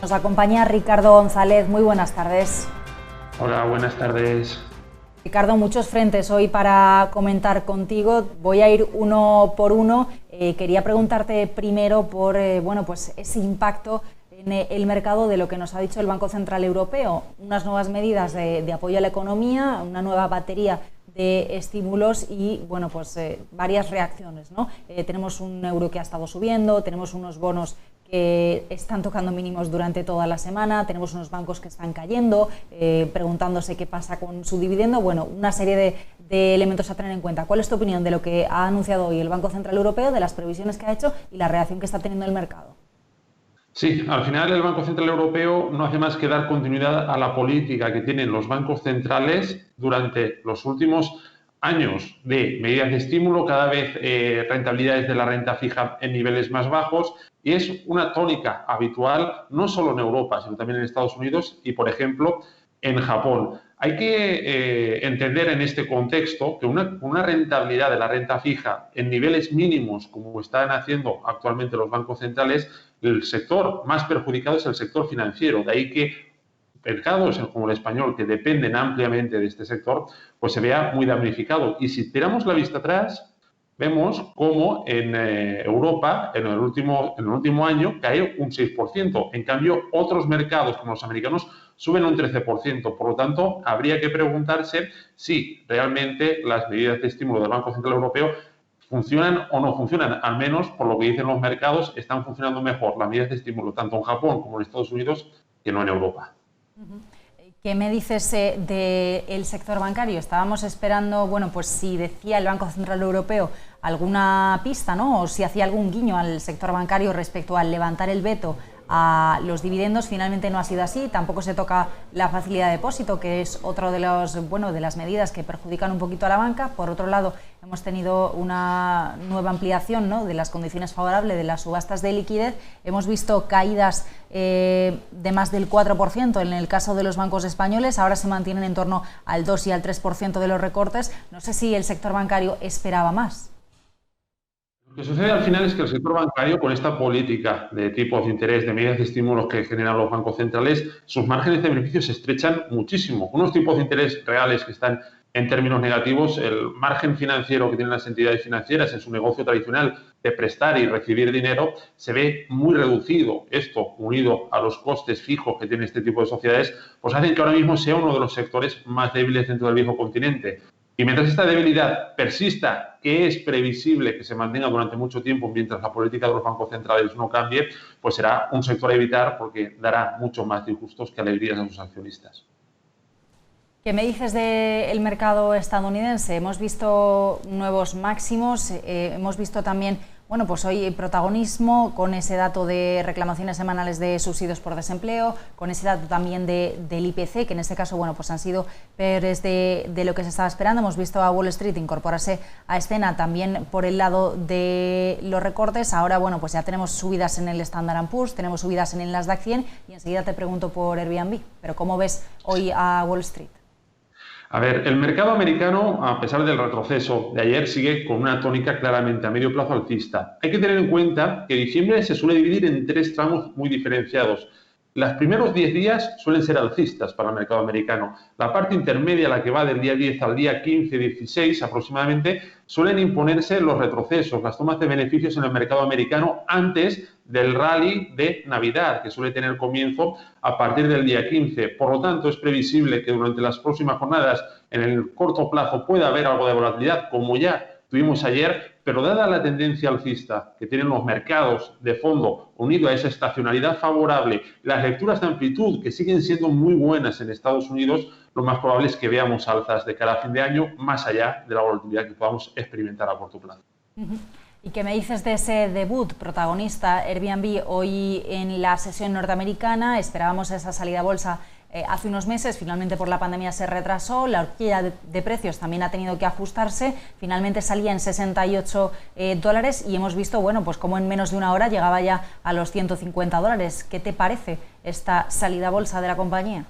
Nos acompaña Ricardo González. Muy buenas tardes. Hola, buenas tardes. Ricardo, muchos frentes hoy para comentar contigo. Voy a ir uno por uno. Quería preguntarte primero por pues ese impacto en el mercado de lo que nos ha dicho el Banco Central Europeo. Unas nuevas medidas de apoyo a la economía, una nueva batería de estímulos y varias reacciones, ¿no? Tenemos un euro que ha estado subiendo, tenemos unos bonos que están tocando mínimos durante toda la semana, tenemos unos bancos que están cayendo, preguntándose qué pasa con su dividendo. Bueno, una serie de elementos a tener en cuenta. ¿Cuál es tu opinión de lo que ha anunciado hoy el Banco Central Europeo, de las previsiones que ha hecho y la reacción que está teniendo el mercado? Sí, al final el Banco Central Europeo no hace más que dar continuidad a la política que tienen los bancos centrales durante los últimos años de medidas de estímulo, cada vez rentabilidades de la renta fija en niveles más bajos, y es una tónica habitual no solo en Europa, sino también en Estados Unidos y, por ejemplo, en Japón. Hay que entender en este contexto que una rentabilidad de la renta fija en niveles mínimos, como están haciendo actualmente los bancos centrales, el sector más perjudicado es el sector financiero. De ahí que mercados como el español, que dependen ampliamente de este sector, pues se vea muy damnificado. Y si tiramos la vista atrás, vemos cómo en Europa, en el último año, cae un 6%. En cambio, otros mercados, como los americanos, suben un 13%. Por lo tanto, habría que preguntarse si realmente las medidas de estímulo del Banco Central Europeo funcionan o no funcionan. Al menos, por lo que dicen los mercados, están funcionando mejor las medidas de estímulo tanto en Japón como en Estados Unidos que no en Europa. ¿Qué me dices del sector bancario? Estábamos esperando, pues si decía el Banco Central Europeo alguna pista, ¿no? O si hacía algún guiño al sector bancario respecto al levantar el veto a los dividendos. Finalmente no ha sido así. Tampoco se toca la facilidad de depósito, que es otro de de las medidas que perjudican un poquito a la banca. Por otro lado, hemos tenido una nueva ampliación, ¿no?, de las condiciones favorables de las subastas de liquidez. Hemos visto caídas de más del 4% en el caso de los bancos españoles. Ahora se mantienen en torno al 2 y al 3% de los recortes. No sé si el sector bancario esperaba más. Lo que sucede al final es que el sector bancario, con esta política de tipos de interés, de medidas de estímulos que generan los bancos centrales, sus márgenes de beneficio se estrechan muchísimo. Unos tipos de interés reales que están en términos negativos, el margen financiero que tienen las entidades financieras en su negocio tradicional de prestar y recibir dinero se ve muy reducido. Esto, unido a los costes fijos que tiene este tipo de sociedades, pues hacen que ahora mismo sea uno de los sectores más débiles dentro del viejo continente. Y mientras esta debilidad persista, que es previsible que se mantenga durante mucho tiempo mientras la política de los bancos centrales no cambie, pues será un sector a evitar porque dará mucho más disgustos que alegrías a sus accionistas. ¿Qué me dices del mercado estadounidense? Hemos visto nuevos máximos, hemos visto también, pues hoy protagonismo con ese dato de reclamaciones semanales de subsidios por desempleo, con ese dato también del IPC, que en este caso, pues han sido peores de lo que se estaba esperando. Hemos visto a Wall Street incorporarse a escena también por el lado de los recortes. Ahora, pues ya tenemos subidas en el Standard & Poor's, tenemos subidas en el Nasdaq 100 y enseguida te pregunto por Airbnb. Pero ¿cómo ves hoy a Wall Street? A ver, el mercado americano, a pesar del retroceso de ayer, sigue con una tónica claramente a medio plazo alcista. Hay que tener en cuenta que diciembre se suele dividir en 3 tramos muy diferenciados. Los primeros 10 días suelen ser alcistas para el mercado americano. La parte intermedia, la que va del día 10 al día 15, 16 aproximadamente, suelen imponerse los retrocesos, las tomas de beneficios en el mercado americano antes del rally de Navidad, que suele tener comienzo a partir del día 15. Por lo tanto, es previsible que durante las próximas jornadas, en el corto plazo, pueda haber algo de volatilidad, como ya tuvimos ayer, pero dada la tendencia alcista que tienen los mercados de fondo, unido a esa estacionalidad favorable, las lecturas de amplitud que siguen siendo muy buenas en Estados Unidos, lo más probable es que veamos alzas de cara a fin de año, más allá de la volatilidad que podamos experimentar a corto plazo. ¿Y qué me dices de ese debut protagonista Airbnb hoy en la sesión norteamericana? Esperábamos esa salida a bolsa hace unos meses, finalmente por la pandemia se retrasó, la horquilla de precios también ha tenido que ajustarse, finalmente salía en 68 dólares y hemos visto, pues como en menos de una hora llegaba ya a los 150 dólares. ¿Qué te parece esta salida a bolsa de la compañía?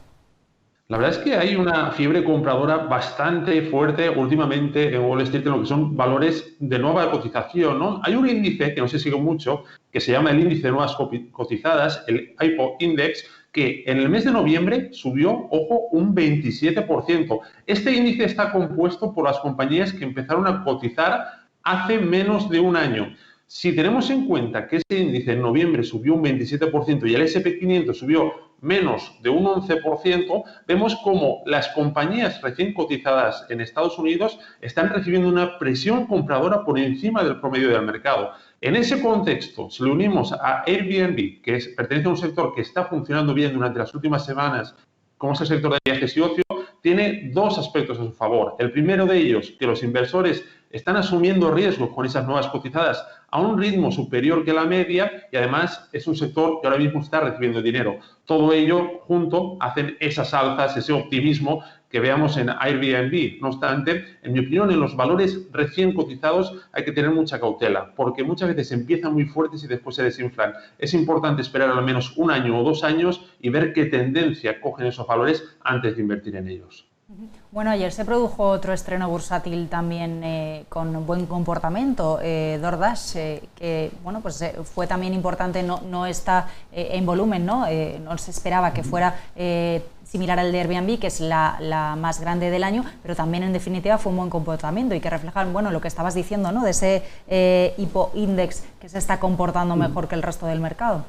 La verdad es que hay una fiebre compradora bastante fuerte últimamente en Wall Street en lo que son valores de nueva cotización, ¿no? Hay un índice que no se sigue mucho, que se llama el índice de nuevas cotizadas, el IPO Index, que en el mes de noviembre subió, ojo, un 27%. Este índice está compuesto por las compañías que empezaron a cotizar hace menos de un año. Si tenemos en cuenta que ese índice en noviembre subió un 27% y el S&P 500 subió menos de un 11%, vemos como las compañías recién cotizadas en Estados Unidos están recibiendo una presión compradora por encima del promedio del mercado. En ese contexto, si lo unimos a Airbnb, que pertenece a un sector que está funcionando bien durante las últimas semanas, como es el sector de viajes y ocio, tiene dos aspectos a su favor. El primero de ellos, que los inversores están asumiendo riesgos con esas nuevas cotizadas a un ritmo superior que la media y además es un sector que ahora mismo está recibiendo dinero. Todo ello junto hacen esas alzas, ese optimismo que veamos en Airbnb. No obstante, en mi opinión, en los valores recién cotizados hay que tener mucha cautela, porque muchas veces empiezan muy fuertes y después se desinflan. Es importante esperar al menos un año o 2 años y ver qué tendencia cogen esos valores antes de invertir en ellos. Bueno, ayer se produjo otro estreno bursátil también con buen comportamiento, DoorDash, que bueno, pues fue también importante, no está en volumen, no se esperaba que fuera similar al de Airbnb, que es la más grande del año, pero también en definitiva fue un buen comportamiento y que reflejan, bueno, lo que estabas diciendo, ¿no?, de ese IPO Index que se está comportando mejor que el resto del mercado.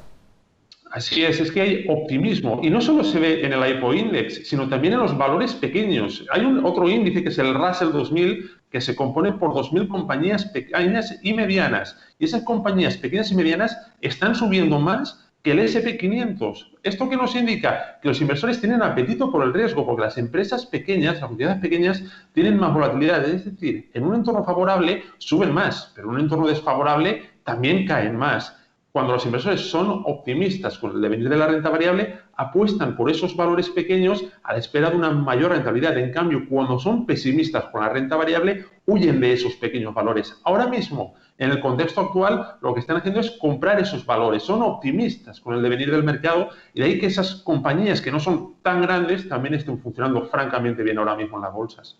Así es que hay optimismo y no solo se ve en el IPO Index, sino también en los valores pequeños. Hay otro índice que es el Russell 2000 que se compone por 2.000 compañías pequeñas y medianas y esas compañías pequeñas y medianas están subiendo más que el S&P 500. ¿Esto qué nos indica? Que los inversores tienen apetito por el riesgo porque las empresas pequeñas, las unidades pequeñas, tienen más volatilidad. Es decir, en un entorno favorable suben más, pero en un entorno desfavorable también caen más. Cuando los inversores son optimistas con el devenir de la renta variable, apuestan por esos valores pequeños a la espera de una mayor rentabilidad. En cambio, cuando son pesimistas con la renta variable, huyen de esos pequeños valores. Ahora mismo, en el contexto actual, lo que están haciendo es comprar esos valores. Son optimistas con el devenir del mercado y de ahí que esas compañías que no son tan grandes también estén funcionando francamente bien ahora mismo en las bolsas.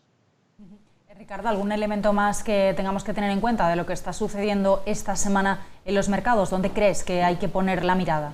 Ricardo, ¿algún elemento más que tengamos que tener en cuenta de lo que está sucediendo esta semana en los mercados? ¿Dónde crees que hay que poner la mirada?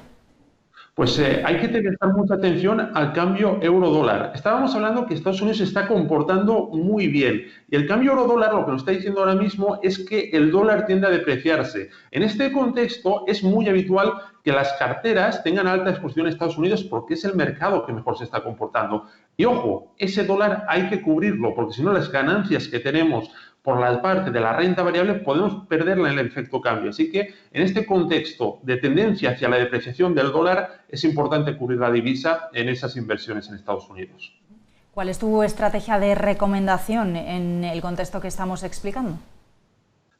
Pues hay que prestar mucha atención al cambio euro-dólar. Estábamos hablando que Estados Unidos se está comportando muy bien y el cambio euro-dólar lo que nos está diciendo ahora mismo es que el dólar tiende a depreciarse. En este contexto es muy habitual que las carteras tengan alta exposición a Estados Unidos porque es el mercado que mejor se está comportando. Y ojo, ese dólar hay que cubrirlo porque si no las ganancias que tenemos por la parte de la renta variable podemos perderla en el efecto cambio. Así que en este contexto de tendencia hacia la depreciación del dólar es importante cubrir la divisa en esas inversiones en Estados Unidos. ¿Cuál es tu estrategia de recomendación en el contexto que estamos explicando?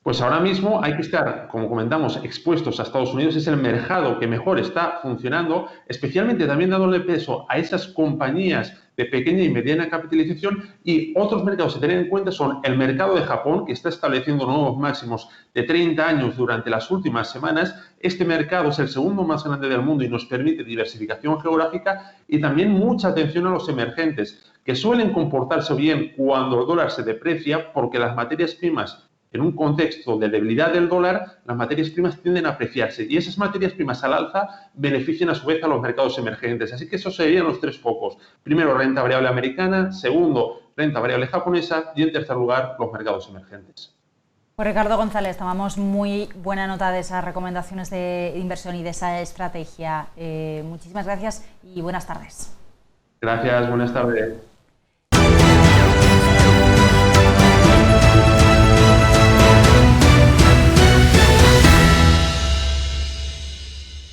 Pues ahora mismo hay que estar, como comentamos, expuestos a Estados Unidos. Es el mercado que mejor está funcionando, especialmente también dándole peso a esas compañías de pequeña y mediana capitalización y otros mercados a tener en cuenta son el mercado de Japón, que está estableciendo nuevos máximos de 30 años durante las últimas semanas. Este mercado es el segundo más grande del mundo y nos permite diversificación geográfica y también mucha atención a los emergentes, que suelen comportarse bien cuando el dólar se deprecia porque las materias primas en un contexto de debilidad del dólar, las materias primas tienden a apreciarse y esas materias primas al alza benefician a su vez a los mercados emergentes. Así que esos serían los 3 focos. Primero, renta variable americana. Segundo, renta variable japonesa. Y en tercer lugar, los mercados emergentes. Pues Ricardo González, tomamos muy buena nota de esas recomendaciones de inversión y de esa estrategia. Muchísimas gracias y buenas tardes. Gracias, buenas tardes.